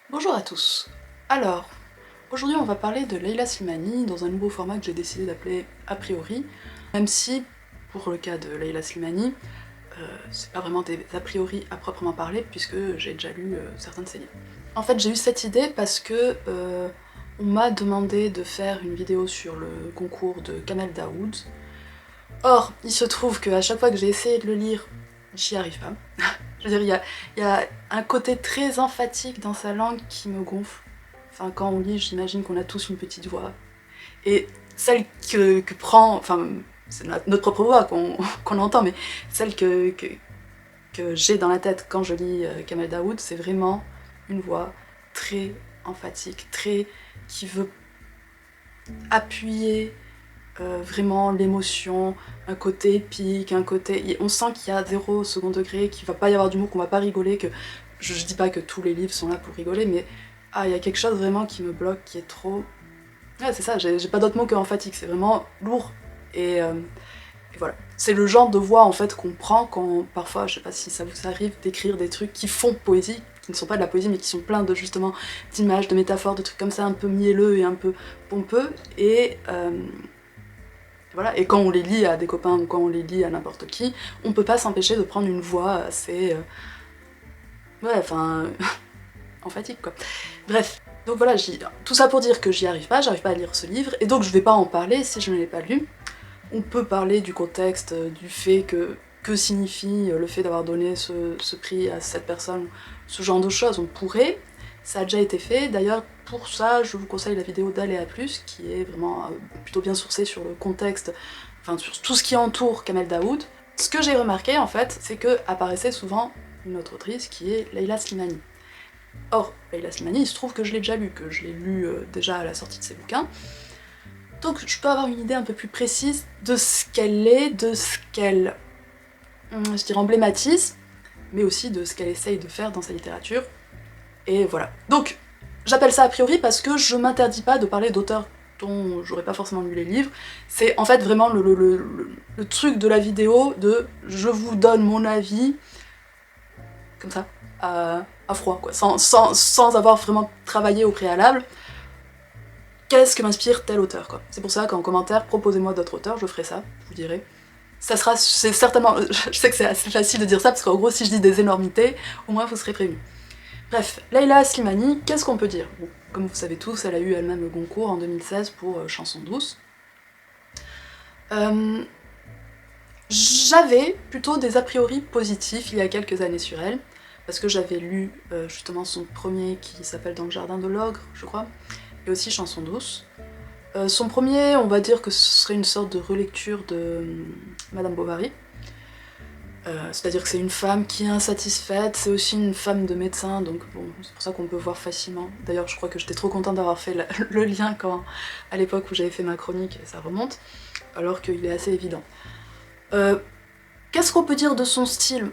Bonjour à tous. Alors, aujourd'hui on va parler de Leila Slimani dans un nouveau format que j'ai décidé d'appeler A priori, même si, pour le cas de Leila Slimani, c'est pas vraiment des a priori à proprement parler puisque j'ai déjà lu certains de ses livres. En fait j'ai eu cette idée parce que on m'a demandé de faire une vidéo sur le concours de Kamel Daoud. Or, il se trouve qu'à chaque fois que j'ai essayé de le lire, j'y arrive pas. Je veux dire, il y a un côté très emphatique dans sa langue qui me gonfle. Enfin, quand on lit, j'imagine qu'on a tous une petite voix. Et celle que prend, enfin, c'est notre propre voix qu'on entend, mais celle que j'ai dans la tête quand je lis Kamel Daoud, c'est vraiment une voix très emphatique, très qui veut appuyer vraiment l'émotion, un côté épique, un côté... On sent qu'il y a zéro second degré, qu'il va pas y avoir d'humour, qu'on va pas rigoler, que... Je dis pas que tous les livres sont là pour rigoler, mais il y a quelque chose vraiment qui me bloque, qui est trop... Ouais, c'est ça, j'ai pas d'autre mot que emphatique, c'est vraiment lourd. Et voilà. C'est le genre de voix en fait qu'on prend quand parfois, je sais pas si ça vous arrive, d'écrire des trucs qui font poésie, qui ne sont pas de la poésie mais qui sont pleins de justement d'images, de métaphores, de trucs comme ça un peu mielleux et un peu pompeux, et voilà, et quand on les lit à des copains ou quand on les lit à n'importe qui, on peut pas s'empêcher de prendre une voix assez... ouais, enfin... emphatique, quoi. Bref, donc voilà, tout ça pour dire que j'arrive pas à lire ce livre, et donc je vais pas en parler si je ne l'ai pas lu. On peut parler du contexte, du fait que signifie le fait d'avoir donné ce prix à cette personne, ce genre de choses, on pourrait. Ça a déjà été fait, d'ailleurs pour ça je vous conseille la vidéo d'Aléa+, qui est vraiment plutôt bien sourcée sur le contexte, enfin sur tout ce qui entoure Kamel Daoud. Ce que j'ai remarqué en fait, c'est que apparaissait souvent une autre autrice qui est Leila Slimani. Or, Leila Slimani, il se trouve que je l'ai déjà lu, que je l'ai lu déjà à la sortie de ses bouquins, donc je peux avoir une idée un peu plus précise de ce qu'elle est, de ce qu'elle, je dirais, emblématise, mais aussi de ce qu'elle essaye de faire dans sa littérature, et voilà. Donc, j'appelle ça a priori parce que je m'interdis pas de parler d'auteurs dont j'aurais pas forcément lu les livres. C'est en fait vraiment le truc de la vidéo de je vous donne mon avis, comme ça, à froid, quoi, sans avoir vraiment travaillé au préalable. Qu'est-ce que m'inspire tel auteur, quoi. C'est pour ça qu'en commentaire, proposez-moi d'autres auteurs, je ferai ça, je vous dirai. C'est certainement... Je sais que c'est assez facile de dire ça, parce qu'en gros, si je dis des énormités, au moins vous serez prévenus. Bref, Leila Slimani, qu'est-ce qu'on peut dire? Bon, comme vous savez tous, elle a eu elle-même le Goncourt en 2016 pour Chanson douce. J'avais plutôt des a priori positifs il y a quelques années sur elle, parce que j'avais lu justement son premier qui s'appelle Dans le jardin de l'ogre, je crois, et aussi Chanson douce. Son premier, on va dire que ce serait une sorte de relecture de Madame Bovary. C'est-à-dire que c'est une femme qui est insatisfaite, c'est aussi une femme de médecin, donc bon, c'est pour ça qu'on peut voir facilement. D'ailleurs, je crois que j'étais trop contente d'avoir fait le lien à l'époque où j'avais fait ma chronique, et ça remonte, alors qu'il est assez évident. Qu'est-ce qu'on peut dire de son style?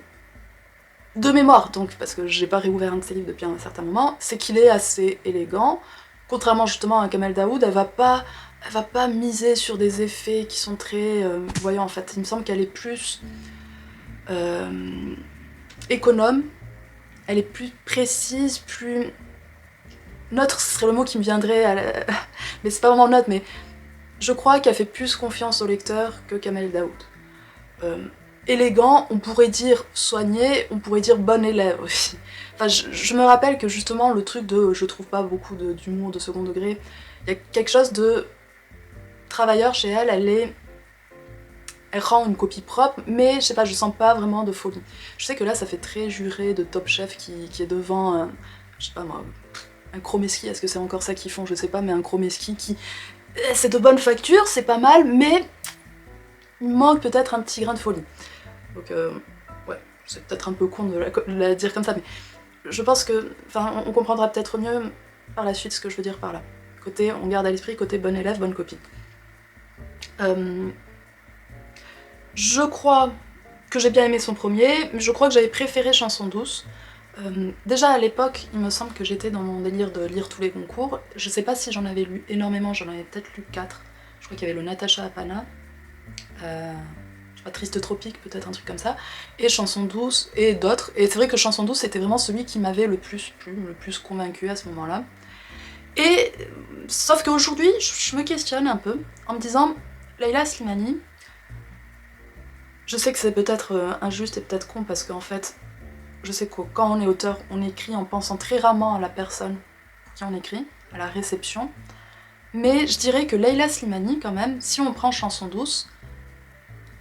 De mémoire, donc, parce que j'ai pas réouvert un de ses livres depuis un certain moment, c'est qu'il est assez élégant. Contrairement justement à Kamel Daoud, elle va pas miser sur des effets qui sont très voyants en fait. Il me semble qu'elle est plus économe, elle est plus précise, plus... Neutre, ce serait le mot qui me viendrait, mais c'est pas vraiment neutre, mais je crois qu'elle fait plus confiance au lecteur que Kamel Daoud. Élégant, on pourrait dire soigné, on pourrait dire bon élève aussi. Enfin, je me rappelle que justement le truc de je trouve pas beaucoup d'humour de second degré, il y a quelque chose de travailleur chez elle, elle rend une copie propre, mais je sais pas, je sens pas vraiment de folie. Je sais que là ça fait très juré de Top Chef qui est devant, je sais pas moi, un chromeski, est-ce que c'est encore ça qu'ils font, je sais pas, mais un chromeski qui... C'est de bonne facture, c'est pas mal, mais il manque peut-être un petit grain de folie. Donc ouais, c'est peut-être un peu con de la dire comme ça, mais je pense que, enfin, on comprendra peut-être mieux par la suite ce que je veux dire par là. Côté, on garde à l'esprit, côté bon élève, bonne copie. Je crois que j'ai bien aimé son premier, mais je crois que j'avais préféré Chanson douce. Déjà à l'époque, il me semble que j'étais dans mon délire de lire tous les concours. Je sais pas si j'en avais lu énormément, j'en avais peut-être lu 4. Je crois qu'il y avait le Natacha Apana, Triste Tropique, peut-être un truc comme ça, et Chanson douce, et d'autres. Et c'est vrai que Chanson douce, c'était vraiment celui qui m'avait le plus plu, le plus convaincu à ce moment-là. Et sauf qu'aujourd'hui, je me questionne un peu, en me disant, Leila Slimani, je sais que c'est peut-être injuste et peut-être con, parce qu'en fait, je sais que quand on est auteur, on écrit en pensant très rarement à la personne pour qui on écrit, à la réception. Mais je dirais que Leila Slimani, quand même, si on prend Chanson douce,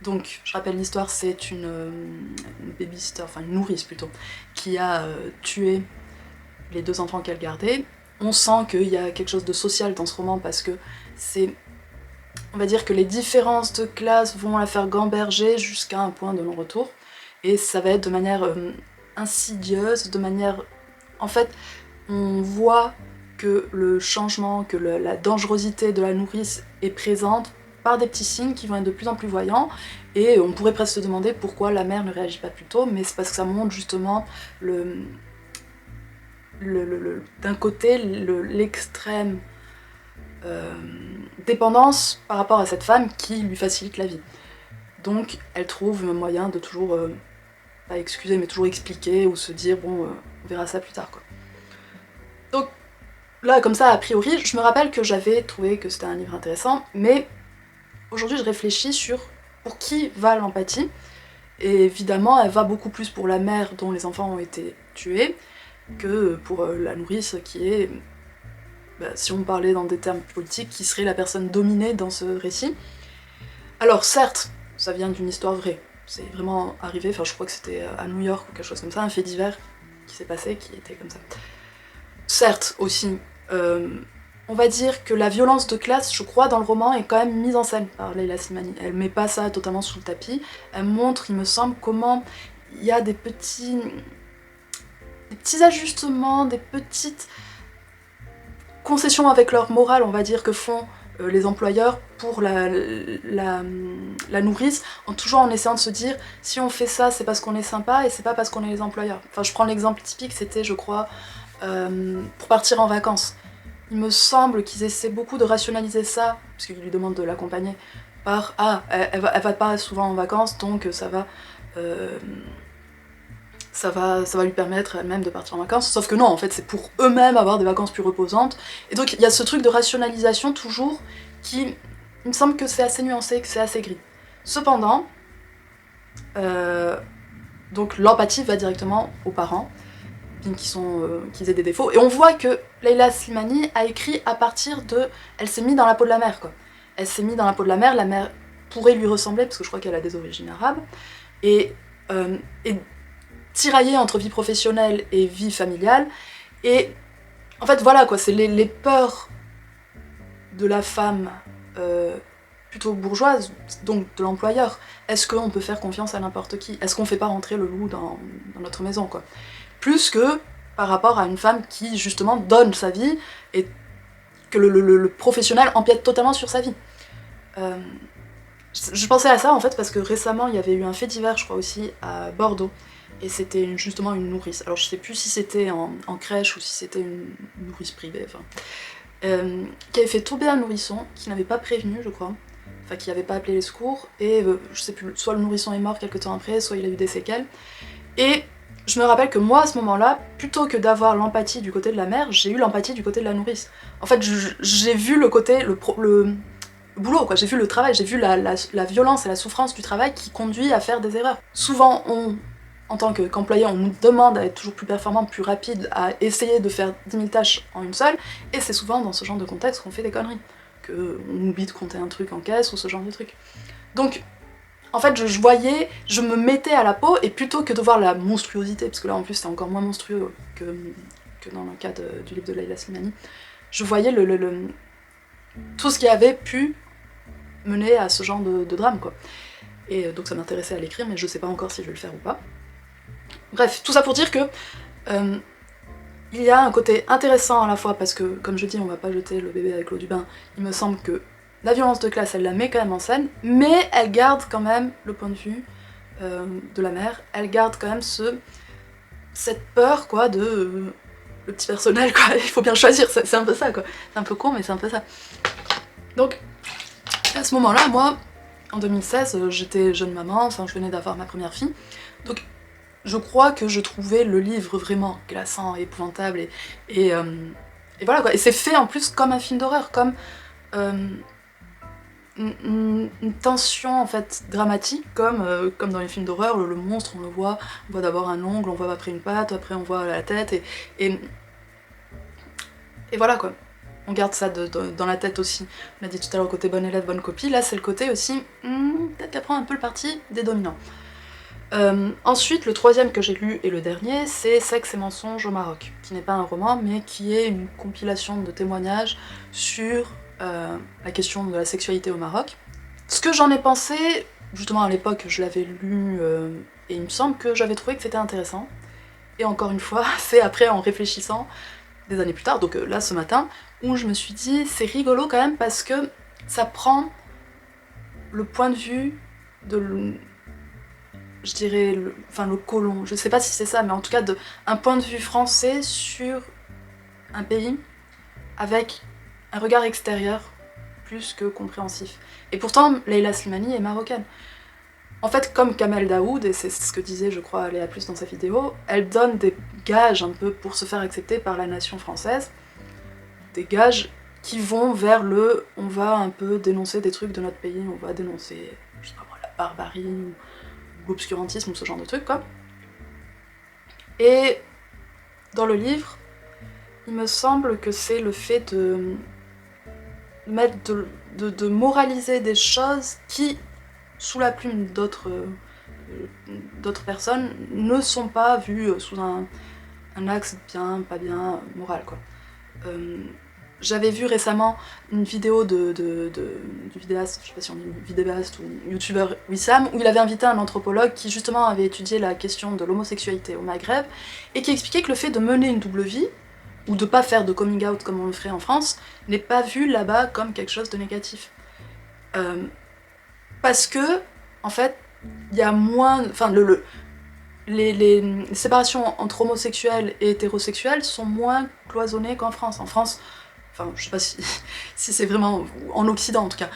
donc je rappelle l'histoire, c'est une babysitter, enfin une nourrice plutôt, qui a tué les 2 enfants qu'elle gardait. On sent qu'il y a quelque chose de social dans ce roman parce que c'est... On va dire que les différences de classe vont la faire gamberger jusqu'à un point de non-retour. Et ça va être de manière insidieuse, de manière... En fait, on voit que le changement, que la dangerosité de la nourrice est présente par des petits signes qui vont être de plus en plus voyants, et on pourrait presque se demander pourquoi la mère ne réagit pas plus tôt, mais c'est parce que ça montre justement d'un côté l'extrême dépendance par rapport à cette femme qui lui facilite la vie. Donc elle trouve un moyen de toujours, pas excuser, mais toujours expliquer ou se dire bon, on verra ça plus tard quoi. Donc là, comme ça, a priori, je me rappelle que j'avais trouvé que c'était un livre intéressant, mais aujourd'hui je réfléchis sur pour qui va l'empathie, et évidemment elle va beaucoup plus pour la mère dont les enfants ont été tués, que pour la nourrice qui est, si on parlait dans des termes politiques, qui serait la personne dominée dans ce récit. Alors certes, ça vient d'une histoire vraie, c'est vraiment arrivé, enfin je crois que c'était à New York ou quelque chose comme ça, un fait divers qui s'est passé, qui était comme ça. Certes aussi, on va dire que la violence de classe, je crois, dans le roman, est quand même mise en scène par Leila Slimani. Elle met pas ça totalement sous le tapis, elle montre, il me semble, comment il y a des petits ajustements, des petites concessions avec leur morale, on va dire, que font les employeurs pour la nourrice, toujours en essayant de se dire si on fait ça c'est parce qu'on est sympa et c'est pas parce qu'on est les employeurs. Enfin je prends l'exemple typique, c'était je crois pour partir en vacances. Il me semble qu'ils essaient beaucoup de rationaliser ça, puisqu'ils lui demandent de l'accompagner, par elle va pas souvent en vacances donc ça va lui permettre elle-même de partir en vacances, sauf que non, en fait c'est pour eux-mêmes avoir des vacances plus reposantes, et donc il y a ce truc de rationalisation toujours qui, il me semble que c'est assez nuancé, que c'est assez gris. Cependant, donc l'empathie va directement aux parents, qui aient des défauts, et on voit que Leila Slimani a écrit à partir de... Elle s'est mise dans la peau de la mère, quoi. Elle s'est mise dans la peau de la mère pourrait lui ressembler, parce que je crois qu'elle a des origines arabes, et tiraillée entre vie professionnelle et vie familiale, et en fait voilà quoi, c'est les peurs de la femme plutôt bourgeoise, donc de l'employeur. Est-ce qu'on peut faire confiance à n'importe qui? Est-ce qu'on fait pas rentrer le loup dans notre maison quoi? Plus que par rapport à une femme qui justement donne sa vie et que le professionnel empiète totalement sur sa vie. Je pensais à ça en fait parce que récemment il y avait eu un fait divers je crois aussi à Bordeaux, et c'était justement une nourrice. Alors je sais plus si c'était en crèche ou si c'était une nourrice privée, enfin, qui avait fait tomber un nourrisson, qui n'avait pas prévenu je crois, enfin qui n'avait pas appelé les secours, et je sais plus, soit le nourrisson est mort quelques temps après, soit il a eu des séquelles, et je me rappelle que moi à ce moment-là, plutôt que d'avoir l'empathie du côté de la mère, j'ai eu l'empathie du côté de la nourrice. En fait j'ai vu le côté, le boulot quoi, j'ai vu le travail, j'ai vu la violence et la souffrance du travail qui conduit à faire des erreurs. Souvent en tant qu'employé, on nous demande à être toujours plus performant, plus rapide, à essayer de faire 10 000 tâches en une seule, et c'est souvent dans ce genre de contexte qu'on fait des conneries, qu'on oublie de compter un truc en caisse ou ce genre de truc. Donc, en fait, je me mettais à la peau, et plutôt que de voir la monstruosité, parce que là en plus c'est encore moins monstrueux que dans le cas du livre de Leila Slimani, je voyais tout ce qui avait pu mener à ce genre de drame quoi. Et donc ça m'intéressait à l'écrire, mais je sais pas encore si je vais le faire ou pas. Bref, tout ça pour dire que il y a un côté intéressant à la fois parce que, comme je dis, on va pas jeter le bébé avec l'eau du bain, il me semble que la violence de classe, elle la met quand même en scène, mais elle garde quand même le point de vue de la mère, elle garde quand même cette peur quoi de... le petit personnel quoi, il faut bien choisir, c'est un peu ça quoi. C'est un peu con mais c'est un peu ça. Donc, à ce moment-là, moi, En 2016, j'étais jeune maman, enfin je venais d'avoir ma première fille, donc je crois que je trouvais le livre vraiment glaçant, épouvantable, et voilà quoi. Et c'est fait en plus comme un film d'horreur, comme une tension en fait dramatique, comme dans les films d'horreur, le monstre on voit d'abord un ongle, on voit après une patte, après on voit la tête, et voilà quoi. On garde ça dans la tête aussi. On a dit tout à l'heure le côté bonne élève, bonne copie, là c'est le côté aussi, peut-être qu'elle prend un peu le parti des dominants. Ensuite, le troisième que j'ai lu et le dernier, c'est Sexe et mensonges au Maroc, qui n'est pas un roman, mais qui est une compilation de témoignages sur la question de la sexualité au Maroc. Ce que j'en ai pensé, justement à l'époque je l'avais lu, et il me semble que j'avais trouvé que c'était intéressant. Et encore une fois, c'est après en réfléchissant, des années plus tard, donc là ce matin, où je me suis dit c'est rigolo quand même parce que ça prend le point de vue de, je dirais, le colon, je sais pas si c'est ça, mais en tout cas un point de vue français sur un pays avec un regard extérieur plus que compréhensif. Et pourtant, Leila Slimani est marocaine. En fait, comme Kamel Daoud, et c'est ce que disait, je crois, Léa Plus dans sa vidéo, elle donne des gages un peu pour se faire accepter par la nation française, des gages qui vont vers on va un peu dénoncer des trucs de notre pays, on va dénoncer, je sais pas moi, la barbarie, ou l'obscurantisme, ou ce genre de trucs, quoi. Et dans le livre, il me semble que c'est le fait de moraliser des choses qui, sous la plume d'autres personnes, ne sont pas vues sous un axe bien, pas bien, moral, quoi. J'avais vu récemment une vidéo du vidéaste, je sais pas si on dit vidéaste ou youtubeur Wissam, où il avait invité un anthropologue qui justement avait étudié la question de l'homosexualité au Maghreb, et qui expliquait que le fait de mener une double vie, ou de pas faire de coming out comme on le ferait en France, n'est pas vu là-bas comme quelque chose de négatif. Parce que, en fait, il y a moins... Enfin, les séparations entre homosexuels et hétérosexuels sont moins cloisonnées qu'en France. En France, enfin, je sais pas si c'est vraiment... En Occident, en tout cas,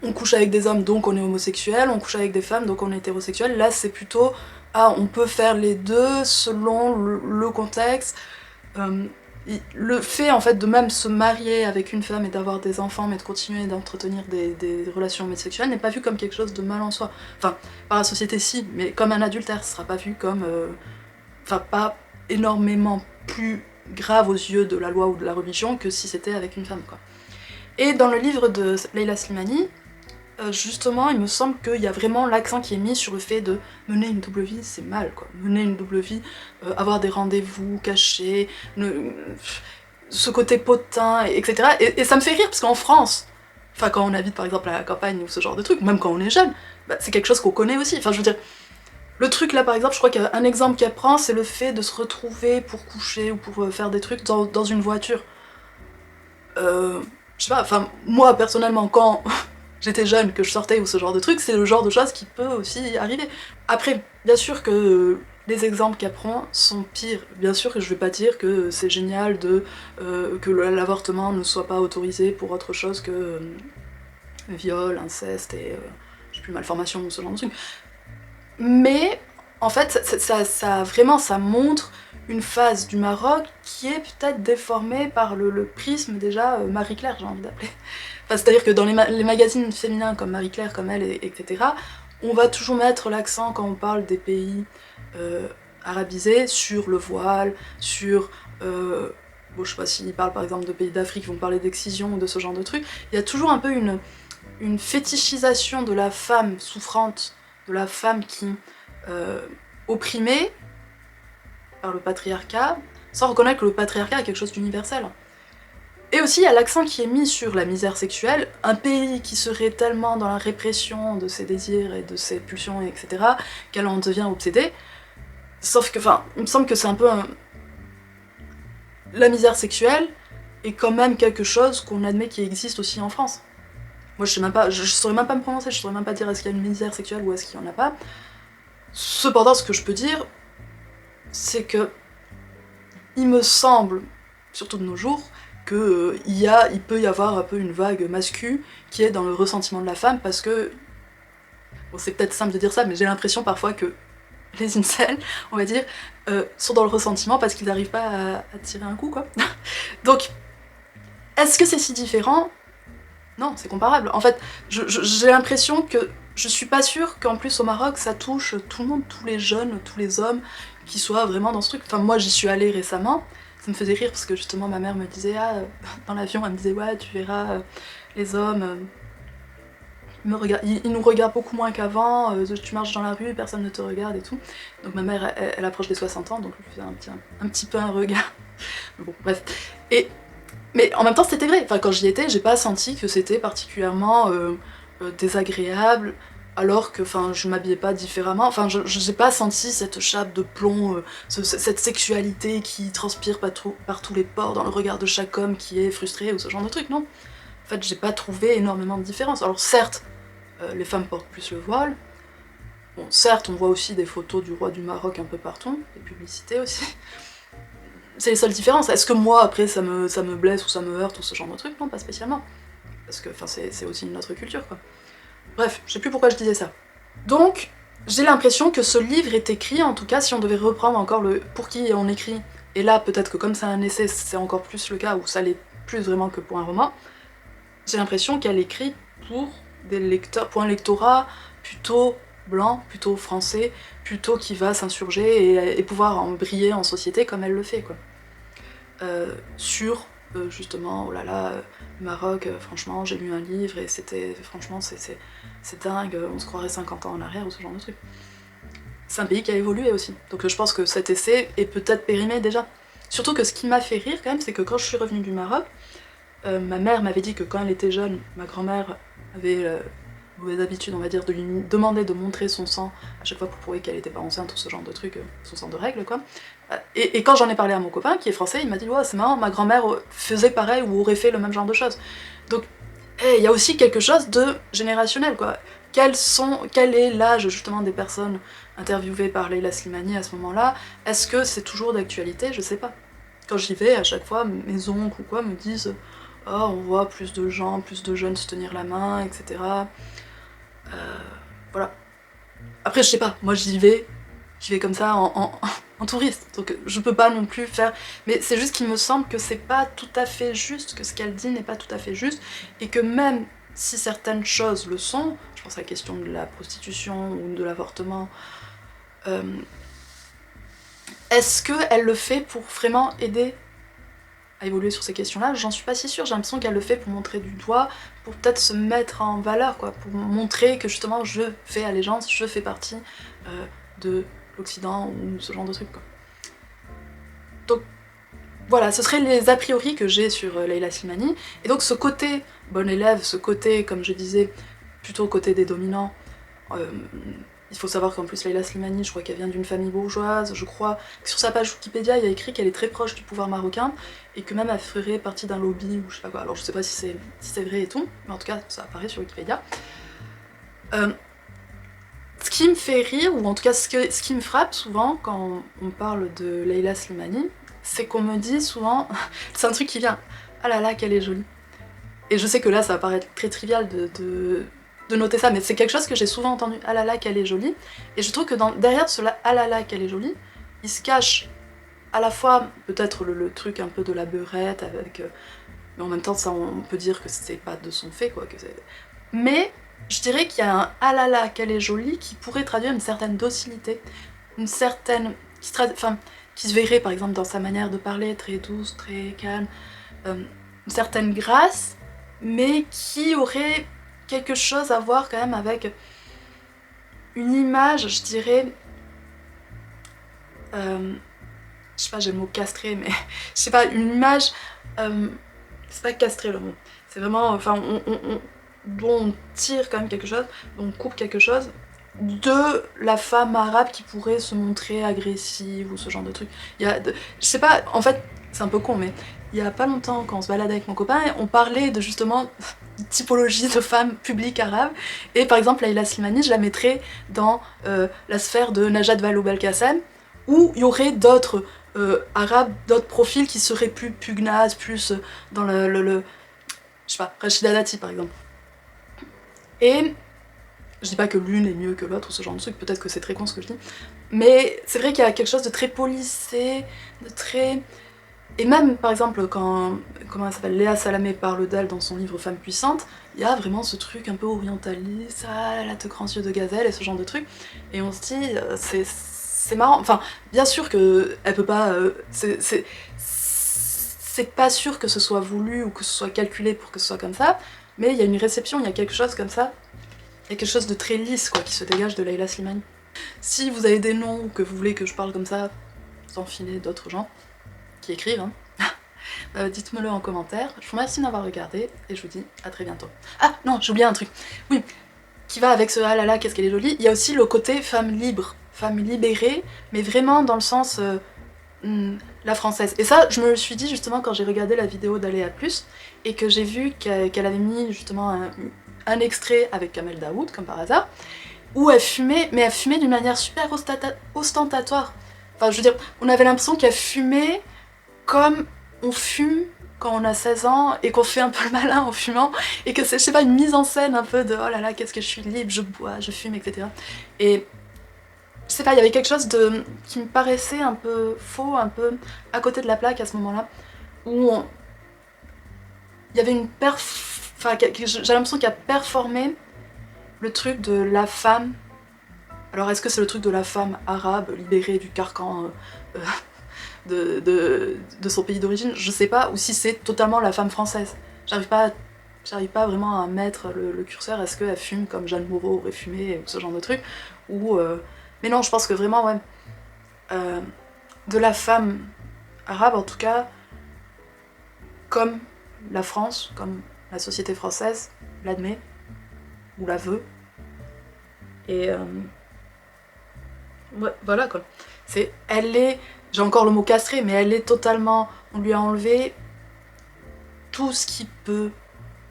on couche avec des hommes, donc on est homosexuel, on couche avec des femmes, donc on est hétérosexuel. Là, c'est plutôt... Ah, on peut faire les deux selon le contexte. Le fait en fait de même se marier avec une femme et d'avoir des enfants, mais de continuer d'entretenir des relations homosexuelles n'est pas vu comme quelque chose de mal en soi. Enfin, par la société si, mais comme un adultère, ce sera pas vu comme... Enfin, pas énormément plus grave aux yeux de la loi ou de la religion que si c'était avec une femme, quoi. Et dans le livre de Leila Slimani, justement, il me semble qu'il y a vraiment l'accent qui est mis sur le fait de mener une double vie, c'est mal, quoi. Mener une double vie, avoir des rendez-vous cachés, ce côté potin, etc. Et ça me fait rire, parce qu'en France, enfin quand on habite par exemple à la campagne ou ce genre de truc, même quand on est jeune, bah, c'est quelque chose qu'on connaît aussi. Enfin je veux dire, le truc là par exemple, je crois qu'un exemple qu'elle prend, c'est le fait de se retrouver pour coucher ou pour faire des trucs dans une voiture. Je sais pas, enfin moi personnellement quand... j'étais jeune, que je sortais ou ce genre de truc, c'est le genre de choses qui peut aussi arriver. Après, bien sûr que les exemples qu'elle prend sont pires. Bien sûr que je vais pas dire que c'est génial que l'avortement ne soit pas autorisé pour autre chose que viol, inceste et je sais plus, malformation ou ce genre de truc. Mais en fait, ça montre une phase du Maroc qui est peut-être déformée par le prisme déjà Marie-Claire, j'ai envie d'appeler. Enfin, c'est-à-dire que dans les magazines féminins comme Marie-Claire, comme elle, etc., on va toujours mettre l'accent quand on parle des pays arabisés sur le voile, sur... bon, je sais pas s'ils parlent par exemple de pays d'Afrique, ils vont parler d'excision ou de ce genre de trucs. Il y a toujours un peu une fétichisation de la femme souffrante, de la femme qui opprimée par le patriarcat, sans reconnaître que le patriarcat est quelque chose d'universel. Et aussi, il y a l'accent qui est mis sur la misère sexuelle, un pays qui serait tellement dans la répression de ses désirs et de ses pulsions, etc., qu'elle en devient obsédée. Sauf que, enfin, il me semble que c'est un peu la misère sexuelle est quand même quelque chose qu'on admet qui existe aussi en France. Moi, je sais même pas, je saurais même pas me prononcer, je saurais même pas dire est-ce qu'il y a une misère sexuelle ou est-ce qu'il y en a pas. Cependant, ce que je peux dire, c'est que il me semble, surtout de nos jours, que il peut y avoir un peu une vague mascu qui est dans le ressentiment de la femme, parce que, bon c'est peut-être simple de dire ça, mais j'ai l'impression parfois que les incels, on va dire, sont dans le ressentiment parce qu'ils n'arrivent pas à tirer un coup, quoi. Donc, est-ce que c'est si différent? Non, c'est comparable. En fait, j'ai l'impression que je suis pas sûre qu'en plus au Maroc, ça touche tout le monde, tous les jeunes, tous les hommes, qui soient vraiment dans ce truc. Enfin, moi, j'y suis allée récemment, ça me faisait rire parce que justement, ma mère me disait, dans l'avion, elle me disait, ouais, tu verras, les hommes, ils nous regardent beaucoup moins qu'avant, tu marches dans la rue, personne ne te regarde et tout. Donc ma mère, elle approche des 60 ans, donc je lui faisais un petit peu un regard. Mais bon, bref. Mais en même temps, c'était vrai. Enfin, quand j'y étais, j'ai pas senti que c'était particulièrement désagréable, alors que je m'habillais pas différemment. Enfin, j'ai pas senti cette chape de plomb, cette sexualité qui transpire par tous les pores dans le regard de chaque homme qui est frustré ou ce genre de truc, non. En fait, j'ai pas trouvé énormément de différence. Alors certes, les femmes portent plus le voile. Bon, certes, on voit aussi des photos du roi du Maroc un peu partout, des publicités aussi. C'est les seules différences. Est-ce que moi, après, ça me blesse ou ça me heurte ou ce genre de truc? Non, pas spécialement. Parce que c'est aussi une autre culture, quoi. Bref, je sais plus pourquoi je disais ça. Donc, j'ai l'impression que ce livre est écrit, en tout cas, si on devait reprendre encore le pour qui on écrit, et là, peut-être que comme c'est un essai, c'est encore plus le cas, ou ça l'est plus vraiment que pour un roman, j'ai l'impression qu'elle écrit pour des lecteurs, pour un lectorat plutôt blanc, plutôt français, plutôt qui va s'insurger et pouvoir en briller en société comme elle le fait, quoi. Sur justement, oh là là, le Maroc, franchement, j'ai lu un livre et c'était, franchement, c'est dingue, on se croirait 50 ans en arrière ou ce genre de truc. C'est un pays qui a évolué aussi, donc je pense que cet essai est peut-être périmé déjà. Surtout que ce qui m'a fait rire quand même, c'est que quand je suis revenue du Maroc, ma mère m'avait dit que quand elle était jeune, ma grand-mère avait mauvaise habitude, on va dire, de lui demander de montrer son sang à chaque fois pour prouver qu'elle était pas enceinte ou ce genre de truc, son sang de règle, quoi. Et quand j'en ai parlé à mon copain, qui est français, il m'a dit « Ouais, c'est marrant, ma grand-mère faisait pareil ou aurait fait le même genre de choses. » Donc, il y a aussi quelque chose de générationnel, quoi. Quel est l'âge, justement, des personnes interviewées par Leila Slimani à ce moment-là? Est-ce que c'est toujours d'actualité? Je sais pas. Quand j'y vais, à chaque fois, mes oncles ou quoi me disent « Oh, on voit plus de gens, plus de jeunes se tenir la main, etc. » Voilà. Après, je sais pas, moi j'y vais comme ça en touriste, donc je peux pas non plus faire... Mais c'est juste qu'il me semble que c'est pas tout à fait juste, que ce qu'elle dit n'est pas tout à fait juste, et que même si certaines choses le sont, je pense à la question de la prostitution ou de l'avortement, est-ce qu'elle le fait pour vraiment aider à évoluer sur ces questions-là? J'en suis pas si sûre, j'ai l'impression qu'elle le fait pour montrer du doigt, pour peut-être se mettre en valeur, quoi, pour montrer que justement je fais allégeance, je fais partie de l'Occident ou ce genre de truc, quoi. Donc voilà, ce seraient les a priori que j'ai sur Leila Slimani, et donc ce côté bon élève, ce côté, comme je disais, plutôt côté des dominants, il faut savoir qu'en plus Leila Slimani, je crois qu'elle vient d'une famille bourgeoise, je crois que sur sa page Wikipédia il y a écrit qu'elle est très proche du pouvoir marocain, et que même elle ferait partie d'un lobby ou je sais pas quoi, alors je sais pas si c'est vrai et tout, mais en tout cas ça apparaît sur Wikipédia. Ce qui me fait rire, ou en tout cas ce qui me frappe souvent quand on parle de Leila Slimani, c'est qu'on me dit souvent, c'est un truc qui vient, ah là là qu'elle est jolie. Et je sais que là ça va paraître très trivial de noter ça, mais c'est quelque chose que j'ai souvent entendu, ah là là qu'elle est jolie, et je trouve que derrière cela, ah là là qu'elle est jolie, il se cache à la fois peut-être le truc un peu de la beurette, avec, mais en même temps ça on peut dire que c'est pas de son fait, quoi, que c'est... Mais je dirais qu'il y a un ah là là qu'elle est jolie qui pourrait traduire une certaine docilité, une certaine... qui se verrait par exemple dans sa manière de parler, très douce, très calme, une certaine grâce, mais qui aurait quelque chose à voir quand même avec une image, je dirais... je sais pas, j'ai le mot castré, mais je sais pas, une image... c'est pas castré le mot, c'est vraiment... Enfin, dont on tire quand même quelque chose, dont on coupe quelque chose de la femme arabe qui pourrait se montrer agressive ou ce genre de truc. Je sais pas, en fait, c'est un peu con, mais il y a pas longtemps, quand on se baladait avec mon copain, on parlait de justement typologie de femmes publiques arabes, et par exemple Leila Slimani, je la mettrais dans la sphère de Najat Vallaud-Belkacem, où il y aurait d'autres arabes, d'autres profils qui seraient plus pugnaces, plus dans le je sais pas, Rachida Dati par exemple. Et je dis pas que l'une est mieux que l'autre ou ce genre de truc, peut-être que c'est très con ce que je dis, mais c'est vrai qu'il y a quelque chose de très policé, de très... Et même par exemple quand, comment elle s'appelle, Léa Salamé parle d'elle dans son livre Femme puissante, il y a vraiment ce truc un peu orientaliste, ah, elle a de grands yeux de gazelle et ce genre de truc, et on se dit, c'est marrant, enfin bien sûr que elle peut pas, c'est pas sûr que ce soit voulu ou que ce soit calculé pour que ce soit comme ça, mais il y a une réception, il y a quelque chose comme ça, il y a quelque chose de très lisse quoi qui se dégage de Leila Slimani. Si vous avez des noms ou que vous voulez que je parle comme ça, sans filer d'autres gens qui écrivent, hein, dites-moi-le en commentaire. Je vous remercie d'avoir regardé et je vous dis à très bientôt. Ah non, j'ai oublié un truc. Oui, qui va avec ce ah là là, qu'est-ce qu'elle est jolie. Il y a aussi le côté femme libre, femme libérée, mais vraiment dans le sens la française. Et ça, je me le suis dit justement quand j'ai regardé la vidéo d'Aléa Plus et que j'ai vu qu'elle avait mis justement un extrait avec Kamel Daoud, comme par hasard, où elle fumait, mais elle fumait d'une manière super ostentatoire. Enfin, je veux dire, on avait l'impression qu'elle fumait comme on fume quand on a 16 ans et qu'on fait un peu le malin en fumant, et que c'est, je sais pas, une mise en scène un peu de oh là là, qu'est-ce que je suis libre, je bois, je fume, etc. Et je sais pas, il y avait quelque chose de qui me paraissait un peu faux, un peu à côté de la plaque à ce moment-là, où il y avait une enfin, j'ai l'impression qu'il y a performé le truc de la femme. Alors est-ce que c'est le truc de la femme arabe libérée du carcan de son pays d'origine? Je sais pas, ou si c'est totalement la femme française. J'arrive pas vraiment à mettre le curseur, est-ce qu'elle fume comme Jeanne Moreau aurait fumé, ou ce genre de truc, ou... Mais non, je pense que vraiment, ouais, de la femme arabe en tout cas, comme la France, comme la société française l'admet, ou la veut, et... ouais, voilà quoi. Elle est, j'ai encore le mot castrée, mais elle est totalement, on lui a enlevé tout ce qui peut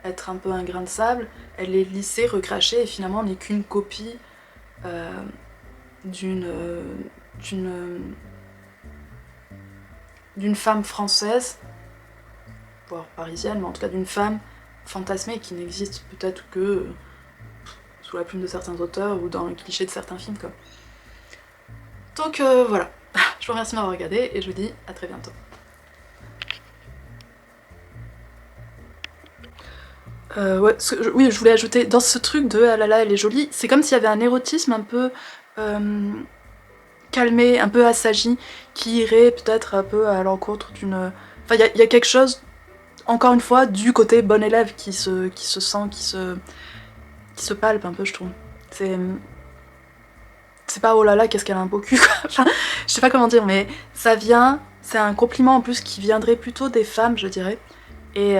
être un peu un grain de sable, elle est lissée, recrachée, et finalement n'est qu'une copie d'une femme française, voire parisienne, mais en tout cas d'une femme fantasmée qui n'existe peut-être que sous la plume de certains auteurs ou dans le cliché de certains films quoi. Donc voilà, je vous remercie de m'avoir regardé et je vous dis à très bientôt. Ouais, oui, je voulais ajouter, dans ce truc de ah là là, elle est jolie, c'est comme s'il y avait un érotisme un peu calmé, un peu assagi, qui irait peut-être un peu à l'encontre d'une... Enfin, il y a quelque chose, encore une fois, du côté bon élève qui se sent, qui se palpe un peu, je trouve. C'est pas oh là là, qu'est-ce qu'elle a un beau cul, quoi. Enfin, je sais pas comment dire, mais ça vient, c'est un compliment en plus qui viendrait plutôt des femmes, je dirais, et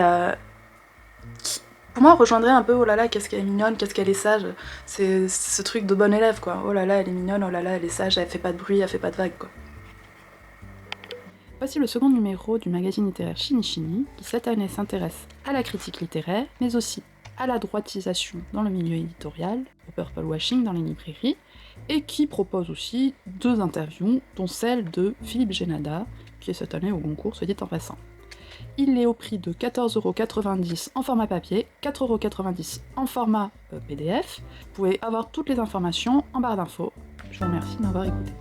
qui, pour moi, rejoindrait un peu oh là là, qu'est-ce qu'elle est mignonne, qu'est-ce qu'elle est sage. C'est ce truc de bon élève, quoi. Oh là là, elle est mignonne, oh là là, elle est sage, elle fait pas de bruit, elle fait pas de vagues, quoi. Voici le second numéro du magazine littéraire Chini Chini, qui cette année s'intéresse à la critique littéraire, mais aussi à la droitisation dans le milieu éditorial, au purple washing dans les librairies, et qui propose aussi 2 interviews, dont celle de Philippe Génada, qui est cette année au Goncourt, soit dit en passant. Il est au prix de 14,90€ en format papier, 4,90€ en format PDF. Vous pouvez avoir toutes les informations en barre d'infos. Je vous remercie de m'avoir écouté.